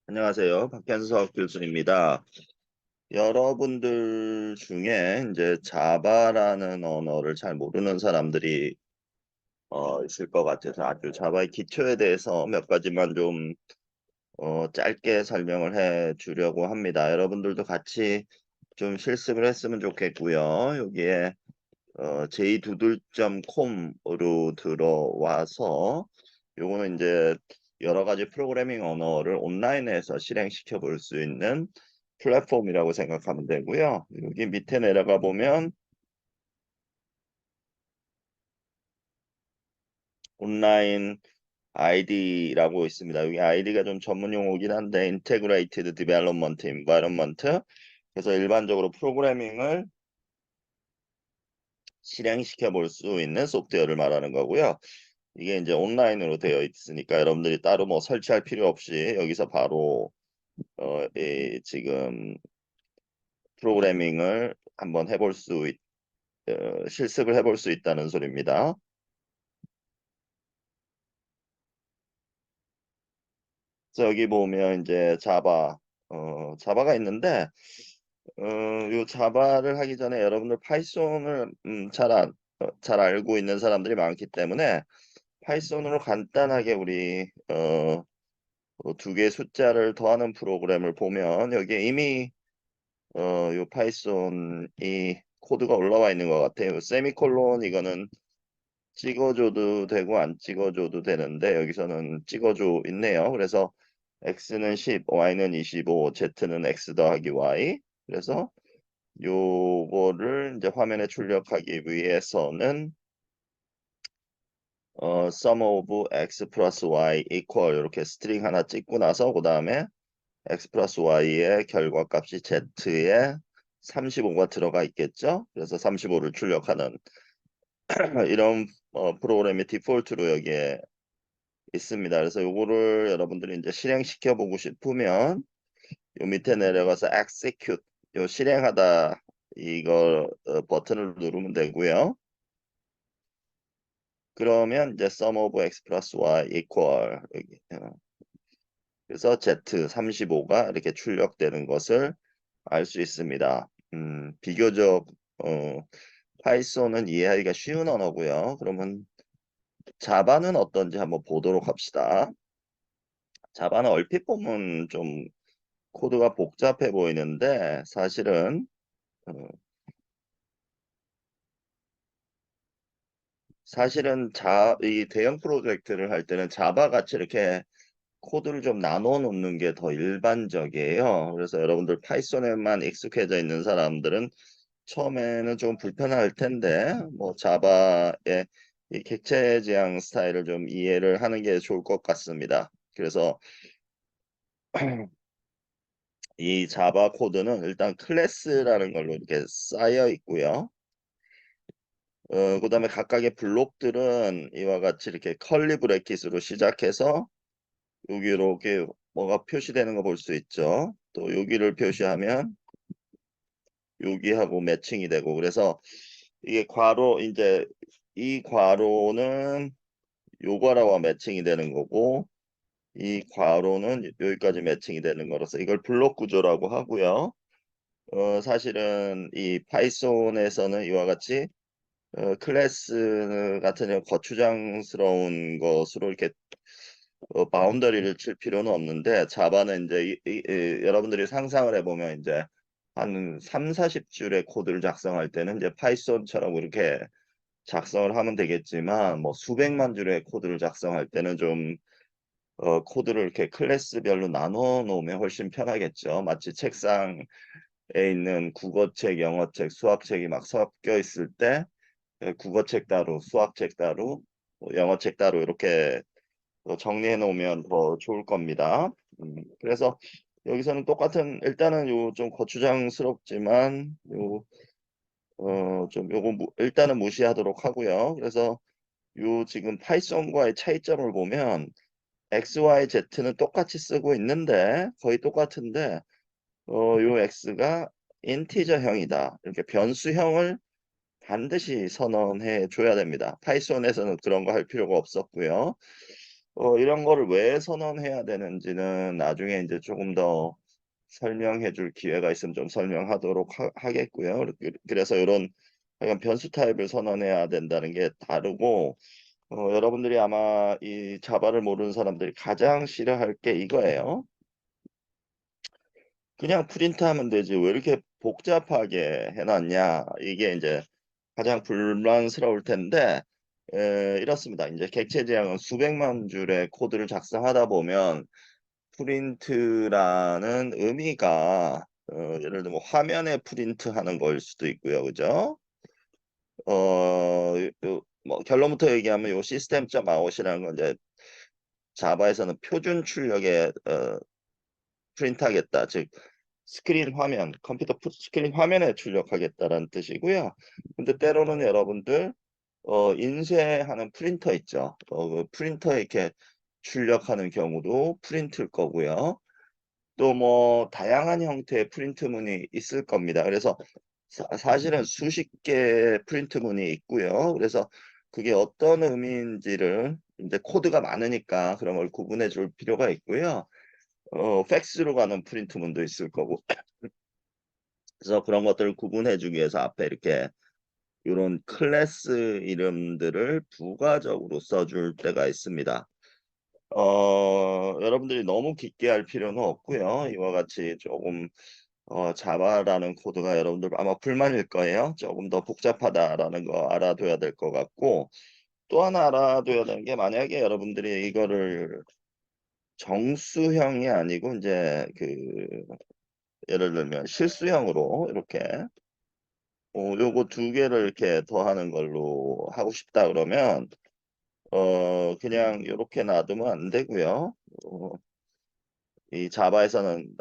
안녕하세요. 박현석 교수입니다. 여러분들 중에 이제 자바라는 언어를 잘 모르는 사람들이 있을 것 같아서 아주 자바의 기초에 대해서 몇 가지만 좀 짧게 설명을 해 주려고 합니다. 여러분들도 같이 좀 실습을 했으면 좋겠고요. 여기에 jdoodle.com으로 들어와서 요거는 이제 여러 가지 프로그래밍 언어를 온라인에서 실행시켜 볼 수 있는 플랫폼이라고 생각하면 되고요. 여기 밑에 내려가 보면 온라인 ID라고 있습니다. 여기 ID가 좀 전문 용어긴 한데 Integrated Development Environment. 그래서 일반적으로 프로그래밍을 실행시켜 볼 수 있는 소프트웨어를 말하는 거고요. 이게 이제 온라인으로 되어 있으니까 여러분들이 따로 뭐 설치할 필요 없이 여기서 바로 지금 프로그래밍을 한번 해볼 수 실습을 해볼 수 있다는 소리입니다. 그래서 여기 보면 이제 자바가 있는데 요 자바를 하기 전에 여러분들 파이썬을 잘 알고 있는 사람들이 많기 때문에 파이썬으로 간단하게 우리 두 개의 숫자를 더하는 프로그램을 보면 여기에 이미 요 파이썬이 코드가 올라와 있는 것 같아요. 세미콜론 이거는 찍어줘도 되고 안 찍어줘도 되는데 여기서는 찍어줘 있네요. 그래서 x는 10, y는 25, z는 x 더하기 y. 그래서 요거를 이제 화면에 출력하기 위해서는 sum of x 플러스 y equal 이렇게 스트링 하나 찍고 나서 그 다음에 x 플러스 y의 결과값이 z에 35가 들어가 있겠죠. 그래서 35를 출력하는 이런 프로그램이 디폴트로 여기에 있습니다. 그래서 요거를 여러분들이 이제 실행시켜 보고 싶으면 요 밑에 내려가서 execute 요 실행하다 이거 버튼을 누르면 되고요. 그러면 이제 sum of x 플러스 y equal 여기, 그래서 z 35가 이렇게 출력되는 것을 알 수 있습니다. 비교적 파이썬은 이해하기가 쉬운 언어고요. 그러면 자바는 어떤지 한번 보도록 합시다. 자바는 얼핏 보면 좀 코드가 복잡해 보이는데 어, 이 대형 프로젝트를 할 때는 자바 같이 이렇게 코드를 좀 나눠 놓는 게 더 일반적이에요. 그래서 여러분들 파이썬에만 익숙해져 있는 사람들은 처음에는 좀 불편할 텐데 뭐 자바의 이 객체 지향 스타일을 좀 이해를 하는 게 좋을 것 같습니다. 그래서 이 자바 코드는 일단 클래스라는 걸로 이렇게 쌓여 있고요. 그다음에 각각의 블록들은 이와 같이 이렇게 컬리 브래킷으로 시작해서 여기 이렇게 뭐가 표시되는 거 볼 수 있죠. 또 여기를 표시하면 여기하고 매칭이 되고 그래서 이게 괄호 이제 이 괄호는 요거라고 매칭이 되는 거고 이 괄호는 여기까지 매칭이 되는 거라서 이걸 블록 구조라고 하고요. 사실은 이 파이썬에서는 이와 같이 클래스 같은 경우 거추장스러운 것으로 이렇게 바운더리를 칠 필요는 없는데 자바는 이제 여러분들이 상상을 해보면 이제 한 3, 40줄의 코드를 작성할 때는 이제 파이썬처럼 이렇게 작성을 하면 되겠지만 뭐 수백만 줄의 코드를 작성할 때는 좀 코드를 이렇게 클래스별로 나눠 놓으면 훨씬 편하겠죠. 마치 책상에 있는 국어책, 영어책, 수학책이 막 섞여 있을 때 국어책 따로, 수학책 따로, 영어책 따로 이렇게 정리해 놓으면 더 좋을 겁니다. 그래서 여기서는 똑같은 일단은 요 좀 거추장스럽지만 요 좀 요거 일단은 무시하도록 하고요. 그래서 요 지금 파이썬과의 차이점을 보면 x, y, z는 똑같이 쓰고 있는데 거의 똑같은데 요 x가 인티저형이다. 이렇게 변수형을 반드시 선언해 줘야 됩니다. 파이썬에서는 그런 거 할 필요가 없었고요. 이런 거를 왜 선언해야 되는지는 나중에 이제 조금 더 설명해 줄 기회가 있으면 좀 설명하도록 하겠고요. 그래서 이런 약간 변수 타입을 선언해야 된다는 게 다르고, 여러분들이 아마 이 자바를 모르는 사람들이 가장 싫어할 게 이거예요. 그냥 프린트하면 되지 왜 이렇게 복잡하게 해놨냐. 이게 이제 가장 불만스러울 텐데, 이렇습니다. 이제 객체 지향은 수백만 줄의 코드를 작성하다 보면 프린트라는 의미가 예를 들면 화면에 프린트하는 걸 수도 있고요, 그죠? 뭐 결론부터 얘기하면 요 시스템.out이라는 건 이제 자바에서는 표준 출력에 프린트하겠다, 즉 스크린 화면, 컴퓨터 스크린 화면에 출력하겠다라는 뜻이고요. 근데 때로는 여러분들 인쇄하는 프린터 있죠. 그 프린터에 이렇게 출력하는 경우도 프린트일 거고요. 또 뭐 다양한 형태의 프린트문이 있을 겁니다. 그래서 사실은 수십 개의 프린트문이 있고요. 그래서 그게 어떤 의미인지를 이제 코드가 많으니까 그런 걸 구분해 줄 필요가 있고요. 팩스로 가는 프린트문도 있을 거고. 그래서 그런 것들을 구분해 주기 위해서 앞에 이렇게 이런 클래스 이름들을 부가적으로 써줄 때가 있습니다. 여러분들이 너무 깊게 할 필요는 없고요. 이와 같이 조금 자바라는 코드가 여러분들 아마 불만일 거예요. 조금 더 복잡하다라는 거 알아둬야 될 것 같고, 또 하나 알아둬야 되는 게 만약에 여러분들이 이거를 정수형이 아니고 이제 그 예를 들면 실수형으로 이렇게 요거 두 개를 이렇게 더하는 걸로 하고 싶다 그러면 그냥 이렇게 놔두면 안 되고요. 이 자바에서는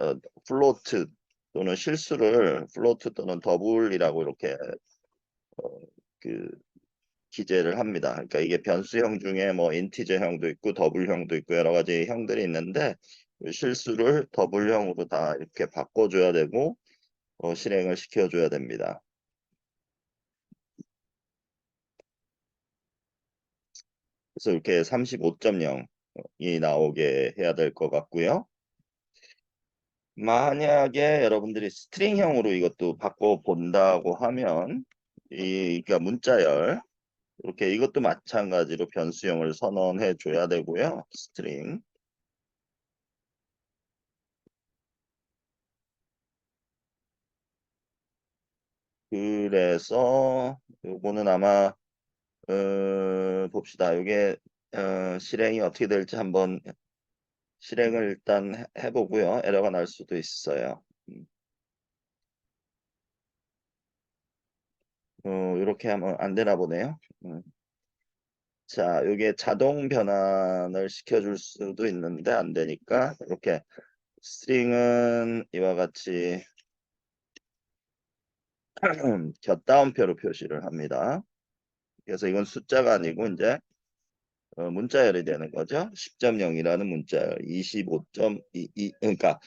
플로트 또는 실수를 플로트 또는 더블이라고 이렇게 그 기재를 합니다. 그러니까 이게 변수형 중에 뭐 인티저형도 있고 더블형도 있고 여러 가지 형들이 있는데 실수를 더블형으로 다 이렇게 바꿔줘야 되고 실행을 시켜줘야 됩니다. 그래서 이렇게 35.0이 나오게 해야 될 것 같고요. 만약에 여러분들이 스트링형으로 이것도 바꿔 본다고 하면 그러니까 문자열 이렇게 이것도 마찬가지로 변수형을 선언해 줘야 되고요. 스트링. 그래서 요거는 아마 봅시다. 이게 실행이 어떻게 될지 한번 실행을 일단 해보고요. 에러가 날 수도 있어요. 이렇게 하면 안 되나 보네요. 자, 이게 자동 변환을 시켜줄 수도 있는데 안 되니까 이렇게 스트링은 이와 같이 곁다운표로 표시를 합니다. 그래서 이건 숫자가 아니고 이제 문자열이 되는 거죠. 10.0이라는 문자열, 25.22 그러니까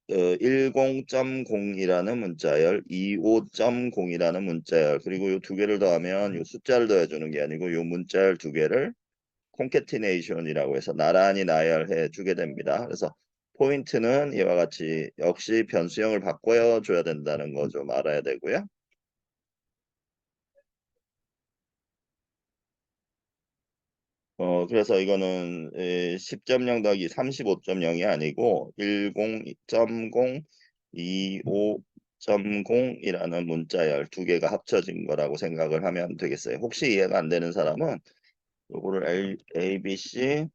10.0이라는 문자열, 25.0이라는 문자열, 그리고 이 두 개를 더하면 이 숫자를 더해주는 게 아니고 이 문자열 두 개를 콘캐티네이션이라고 해서 나란히 나열해 주게 됩니다. 그래서 포인트는 이와 같이 역시 변수형을 바꿔 줘야 된다는 거 좀 알아야 되고요. 그래서 이거는 10.0 더하기 35.0이 아니고 10.0, 25.0이라는 문자열 두 개가 합쳐진 거라고 생각을 하면 되겠어요. 혹시 이해가 안 되는 사람은 요거를 A, B, C,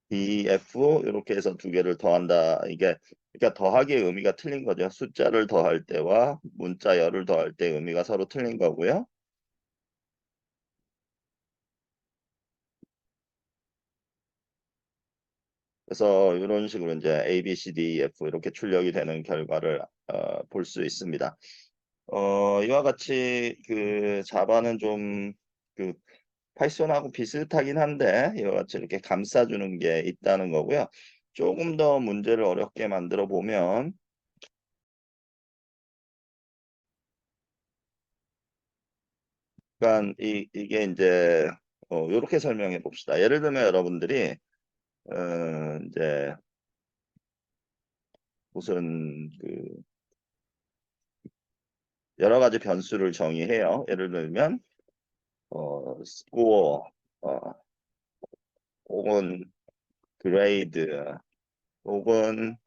D, F 이렇게 해서 두 개를 더한다. 이게 그러니까 더하기의 의미가 틀린 거죠. 숫자를 더할 때와 문자열을 더할 때 의미가 서로 틀린 거고요. 그래서 이런 식으로 이제 A, B, C, D, F 이렇게 출력이 되는 결과를 볼 수 있습니다. 이와 같이 그 자바는 좀 그 파이썬하고 비슷하긴 한데 이와 같이 이렇게 감싸주는 게 있다는 거고요. 조금 더 문제를 어렵게 만들어 보면 그러니까 이게 이제 이렇게 설명해 봅시다. 예를 들면 여러분들이 이제 무슨 그 여러 가지 변수를 정의해요. 예를 들면 스코어 혹은 그레이드 혹은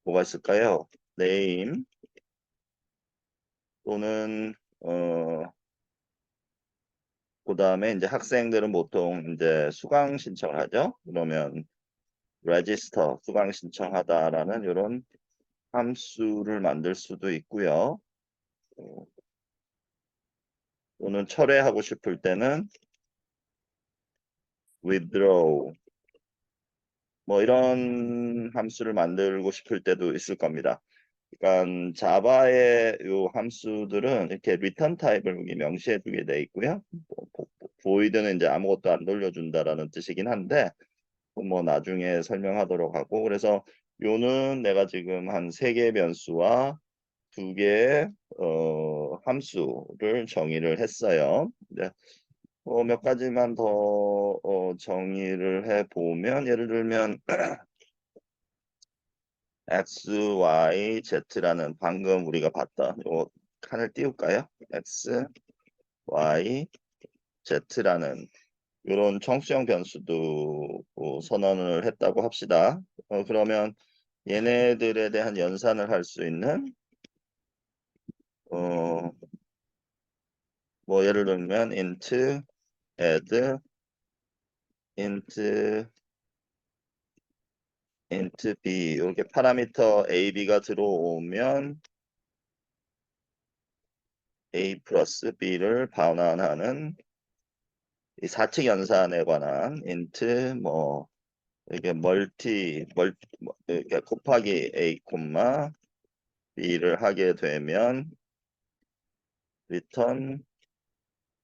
뭐가 있을까요? 네임 또는 그다음에 이제 학생들은 보통 이제 수강 신청을 하죠. 그러면 register 수강 신청하다라는 이런 함수를 만들 수도 있고요. 어, 또는 철회하고 싶을 때는 withdraw 뭐 이런 함수를 만들고 싶을 때도 있을 겁니다. 그러니까 자바의 요 함수들은 이렇게 return 타입을 여기 명시해 두게 돼 있고요. void는 이제 아무것도 안 돌려준다라는 뜻이긴 한데 뭐 나중에 설명하도록 하고 그래서 요는 내가 지금 한 3개의 변수와 2개의 함수를 정의를 했어요. 네. 몇 가지만 더 정의를 해보면 예를 들면 x, y, z라는 방금 우리가 봤던 요 칸을 띄울까요? x, y, z라는 이런 청수형 변수도 선언을 했다고 합시다. 그러면 얘네들에 대한 연산을 할 수 있는 어, 뭐 예를 들면 int, add, int, int b 이렇게 파라미터 a, b가 들어오면 a 플러스 b를 반환하는 이 사칙 연산에 관한 int 뭐 이게 이렇게 곱하기 a b를 하게 되면 return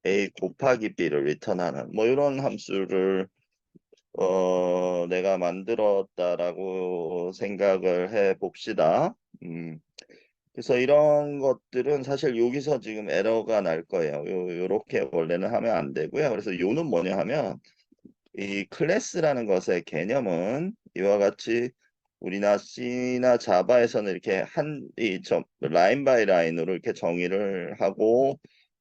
a 곱하기 b를 리턴하는 뭐 이런 함수를 내가 만들었다라고 생각을 해 봅시다. 그래서 이런 것들은 사실 여기서 지금 에러가 날 거예요. 요렇게 원래는 하면 안 되고요. 그래서 요는 뭐냐 하면 이 클래스라는 것의 개념은 이와 같이 우리나 C나 자바에서는 이렇게 라인 바이 라인으로 이렇게 정의를 하고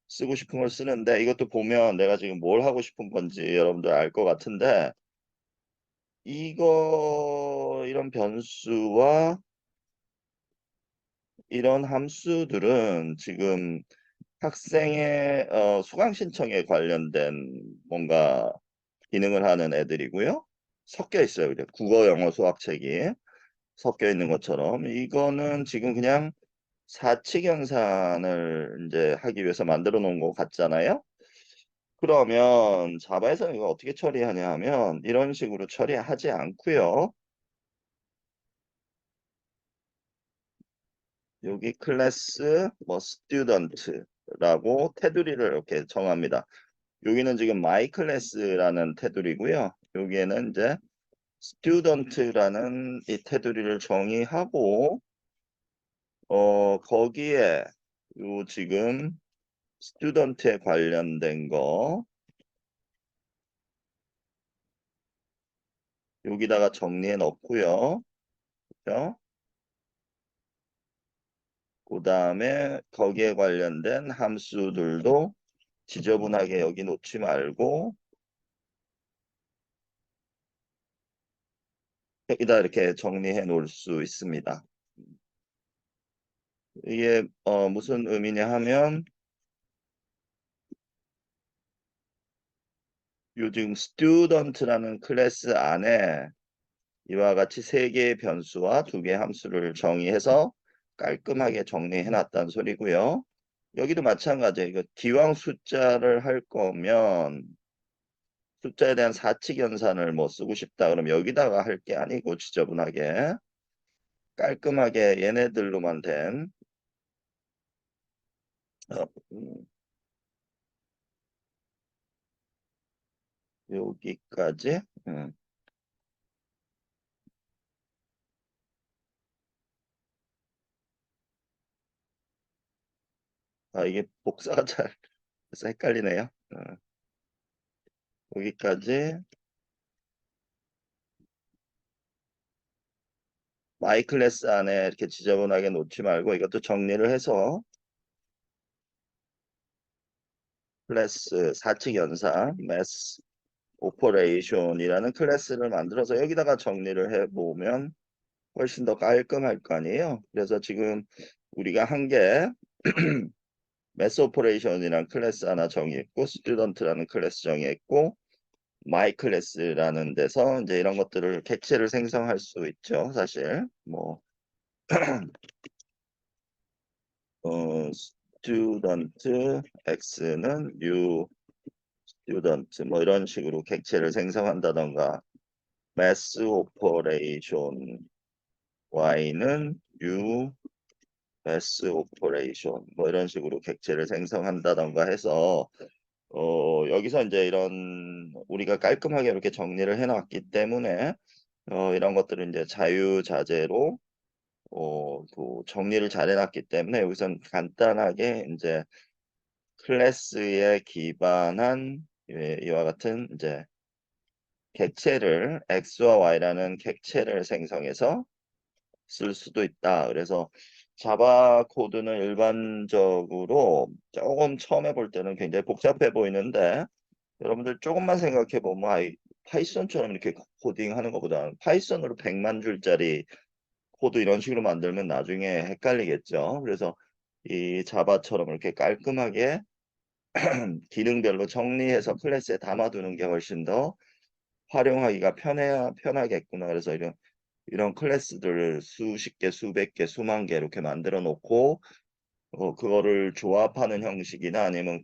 쓰고 싶은 걸 쓰는데 이것도 보면 내가 지금 뭘 하고 싶은 건지 여러분들 알 것 같은데 이런 변수와 이런 함수들은 지금 학생의 수강 신청에 관련된 뭔가 기능을 하는 애들이고요. 섞여 있어요. 그냥 국어, 영어, 수학책이 섞여 있는 것처럼 이거는 지금 그냥 사칙 연산을 이제 하기 위해서 만들어 놓은 것 같잖아요. 그러면 자바에서는 이거 어떻게 처리하냐 하면 이런 식으로 처리하지 않고요. 여기 클래스 뭐 스튜던트라고 테두리를 이렇게 정합니다. 여기는 지금 my 클래스라는 테두리고요. 여기에는 이제 스튜던트라는 이 테두리를 정의하고 거기에 요 지금 스튜던트에 관련된 거 여기다가 정리해 놓고요. 그죠? 그 다음에 거기에 관련된 함수들도 지저분하게 여기 놓지 말고 여기다 이렇게 정리해 놓을 수 있습니다. 이게 무슨 의미냐 하면 요즘 student라는 클래스 안에 이와 같이 3개의 변수와 2개의 함수를 정의해서 깔끔하게 정리해 놨다는 소리고요. 여기도 마찬가지예요. 이거 기왕 숫자를 할 거면 숫자에 대한 사칙 연산을 뭐 쓰고 싶다 그러면 여기다가 할 게 아니고 지저분하게 깔끔하게 얘네들로만 된 어, 음, 여기까지 이게 복사가 잘 그래서 헷갈리네요. 여기까지 마이 클래스 안에 이렇게 지저분하게 놓지 말고 이것도 정리를 해서 클래스 4칙 연산 매스 오퍼레이션이라는 클래스를 만들어서 여기다가 정리를 해보면 훨씬 더 깔끔할 거 아니에요. 그래서 지금 우리가 한 게 매스 오퍼레이션이라는 클래스 하나 정의했고 스튜던트라는 클래스 정의했고 마이 클래스라는 데서 이제 이런 것들을 객체를 생성할 수 있죠. 사실 뭐 스튜던트 x는 new 스튜던트 뭐 이런 식으로 객체를 생성한다던가 매스 오퍼레이션 y는 new 매스 오퍼레이션 뭐 이런 식으로 객체를 생성한다던가 해서 여기서 이제 이런 우리가 깔끔하게 이렇게 정리를 해놨기 때문에 이런 것들은 이제 자유자재로 그 정리를 잘 해놨기 때문에 여기선 간단하게 이제 클래스에 기반한 이와 같은 이제 객체를 x와 y라는 객체를 생성해서 쓸 수도 있다. 그래서 자바 코드는 일반적으로 조금 처음 해볼 때는 굉장히 복잡해 보이는데 여러분들 조금만 생각해 보면 파이썬처럼 이렇게 코딩하는 것보다 파이썬으로 100만 줄짜리 코드 이런 식으로 만들면 나중에 헷갈리겠죠. 그래서 이 자바처럼 이렇게 깔끔하게 기능별로 정리해서 클래스에 담아두는 게 훨씬 더 활용하기가 편하겠구나. 그래서 이런 클래스들을 수십 개, 수백 개, 수만 개 이렇게 만들어 놓고 그거를 조합하는 형식이나 아니면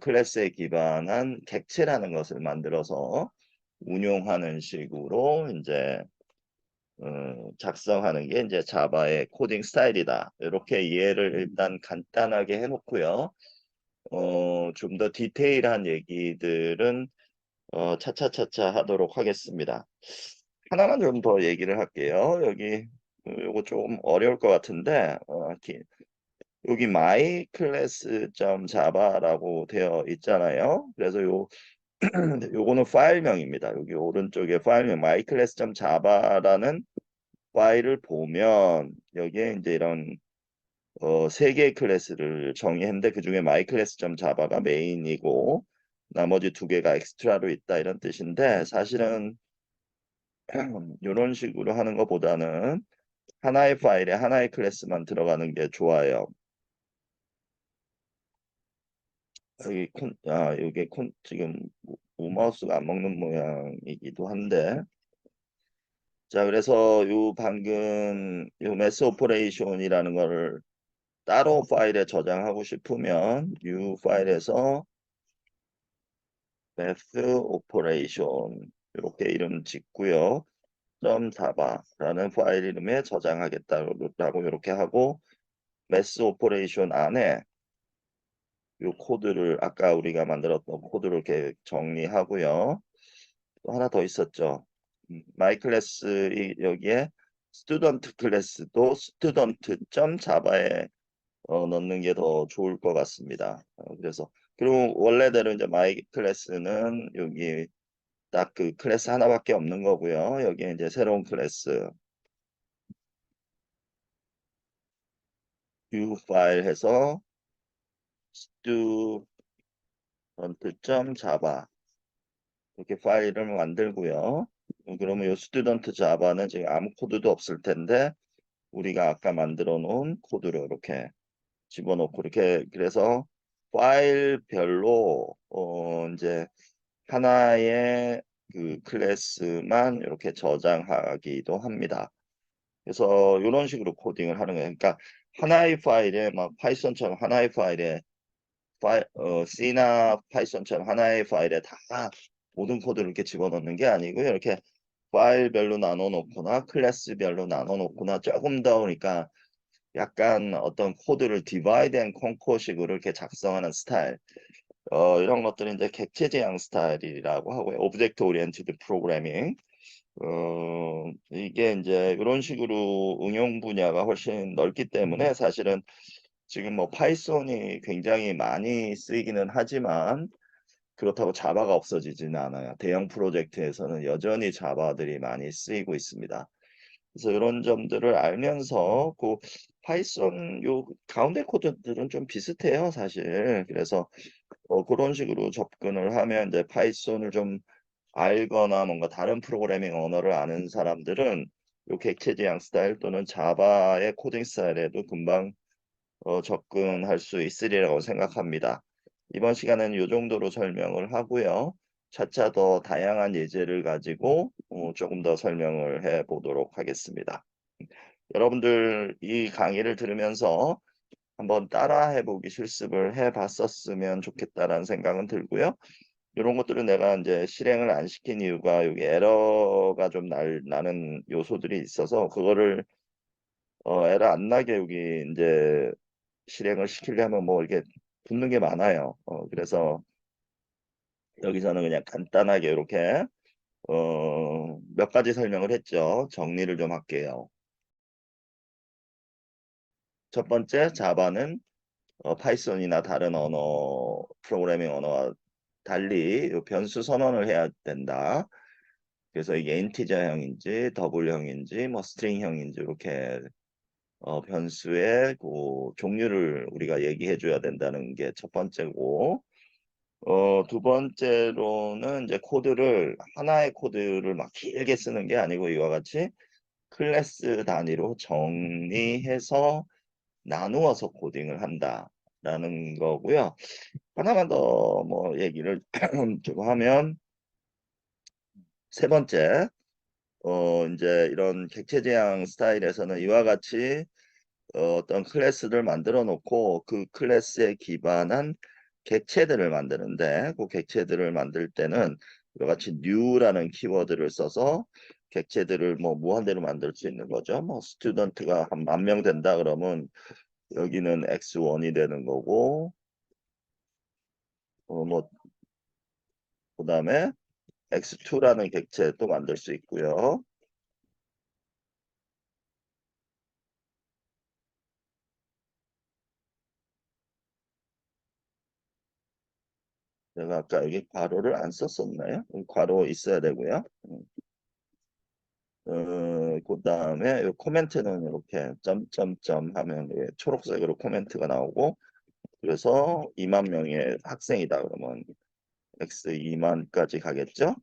클래스에 기반한 객체라는 것을 만들어서 운용하는 식으로 이제 작성하는 게 이제 자바의 코딩 스타일이다. 이렇게 이해를 일단 간단하게 해놓고요. 좀 더 디테일한 얘기들은 차차차차 하도록 하겠습니다. 하나만 좀 더 얘기를 할게요. 여기 요거 좀 어려울 것 같은데 여기 my class.java라고 되어 있잖아요. 그래서 요거는 파일명입니다. 여기 오른쪽에 파일명 myclass.java라는 파일을 보면 여기에 이제 이런 세 개의 클래스를 정의했는데 그중에 myclass.java가 메인이고 나머지 두 개가 엑스트라로 있다 이런 뜻인데 사실은 이런 식으로 하는 것보다는 하나의 파일에 하나의 클래스만 들어가는 게 좋아요. 여기 지금 마우스가 안 먹는 모양이기도 한데 자 그래서 방금 요 매스 오퍼레이션이라는 거를 따로 파일에 저장하고 싶으면 new 파일에서 매스 오퍼레이션 이렇게 이름 짓고요. .java라는 파일 이름에 저장하겠다라고 이렇게 하고 매스 오퍼레이션 안에 이 코드를 아까 우리가 만들었던 코드를 이렇게 정리하고요. 또 하나 더 있었죠. 마이 클래스 여기에 스튜던트 클래스도 스튜던트.java에 넣는 게 더 좋을 것 같습니다. 그래서 그리고 원래대로 이제 마이 클래스는 여기 딱 그 클래스 하나밖에 없는 거고요. 여기에 이제 새로운 클래스 view 파일 해서 student.java 이렇게 파일을 만들고요. 그러면 이 스튜던트 자바는 지금 아무 코드도 없을 텐데 우리가 아까 만들어 놓은 코드를 이렇게 집어넣고 이렇게 그래서 파일별로 이제 하나의 그 클래스만 이렇게 저장하기도 합니다. 그래서 이런 식으로 코딩을 하는 거예요. 그러니까 하나의 파일에 막 파이썬처럼 하나의 파일에 C나 파이썬처럼 하나의 파일에 다 모든 코드를 이렇게 집어넣는 게 아니고요. 이렇게 파일별로 나눠 놓거나 클래스별로 나눠 놓거나 조금 더 그러니까 약간 어떤 코드를 디바이드 앤 컨커식으로 이렇게 작성하는 스타일. 이런 것들은 이제 객체 지향 스타일이라고 하고요. 오브젝트 오리엔티드 프로그래밍. 이게 이제 이런 식으로 응용 분야가 훨씬 넓기 때문에 사실은 지금 뭐 파이썬이 굉장히 많이 쓰이기는 하지만 그렇다고 자바가 없어지지는 않아요. 대형 프로젝트에서는 여전히 자바들이 많이 쓰이고 있습니다. 그래서 이런 점들을 알면서 그 파이썬 요 가운데 코드들은 좀 비슷해요, 사실. 그래서 그런 식으로 접근을 하면 이제 파이썬을 좀 알거나 뭔가 다른 프로그래밍 언어를 아는 사람들은 요 객체 지향 스타일 또는 자바의 코딩 스타일에도 금방 접근할 수 있으리라고 생각합니다. 이번 시간은 요 정도로 설명을 하고요. 차차 더 다양한 예제를 가지고 조금 더 설명을 해 보도록 하겠습니다. 여러분들 이 강의를 들으면서 한번 따라해 보기 실습을 해 봤었으면 좋겠다라는 생각은 들고요. 이런 것들은 내가 이제 실행을 안 시킨 이유가 여기 에러가 좀 나는 요소들이 있어서 그거를 에러 안 나게 여기 이제 실행을 시키려면 뭐 이렇게 붙는 게 많아요. 그래서 여기서는 그냥 간단하게 이렇게 몇 가지 설명을 했죠. 정리를 좀 할게요. 첫 번째, 자바는 파이썬이나 다른 언어, 프로그래밍 언어와 달리 요 변수 선언을 해야 된다. 그래서 이게 인티저형인지 더블형인지 뭐 스트링형인지 이렇게 변수의 그 종류를 우리가 얘기해 줘야 된다는 게 첫 번째고, 두 번째로는 이제 코드를 하나의 코드를 막 길게 쓰는 게 아니고 이와 같이 클래스 단위로 정리해서 나누어서 코딩을 한다라는 거고요. 하나만 더 뭐 얘기를 좀 하면 세 번째, 이제 이런 객체 지향 스타일에서는 이와 같이 어떤 클래스를 만들어 놓고 그 클래스에 기반한 객체들을 만드는데 그 객체들을 만들 때는 이와 같이 new라는 키워드를 써서 객체들을 뭐 무한대로 만들 수 있는 거죠. 뭐 스튜던트가 한 10,000명 된다 그러면 여기는 x1이 되는 거고 뭐 그다음에 x2라는 객체 또 만들 수 있고요. 제가 아까 여기 괄호를 안 썼었나요? 괄호 있어야 되고요. 그다음에 이 코멘트는 이렇게 점점점 하면 초록색으로 코멘트가 나오고 그래서 2만 명의 학생이다 그러면 x 2만까지 가겠죠.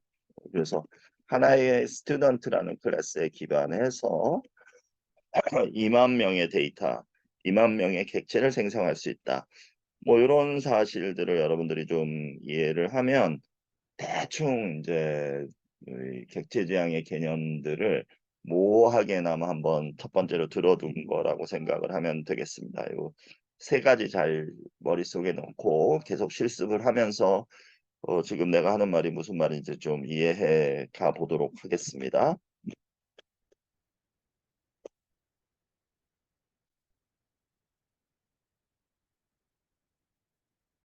그래서 하나의 스튜던트라는 클래스에 기반해서 2만 명의 데이터, 2만 명의 객체를 생성할 수 있다. 뭐 이런 사실들을 여러분들이 좀 이해를 하면 대충 이제 이 객체 지향의 개념들을 모호하게나마 한번 첫 번째로 들어둔 거라고 생각을 하면 되겠습니다. 요 세 가지 잘 머릿속에 넣고 계속 실습을 하면서 지금 내가 하는 말이 무슨 말인지 좀 이해해 가 보도록 하겠습니다.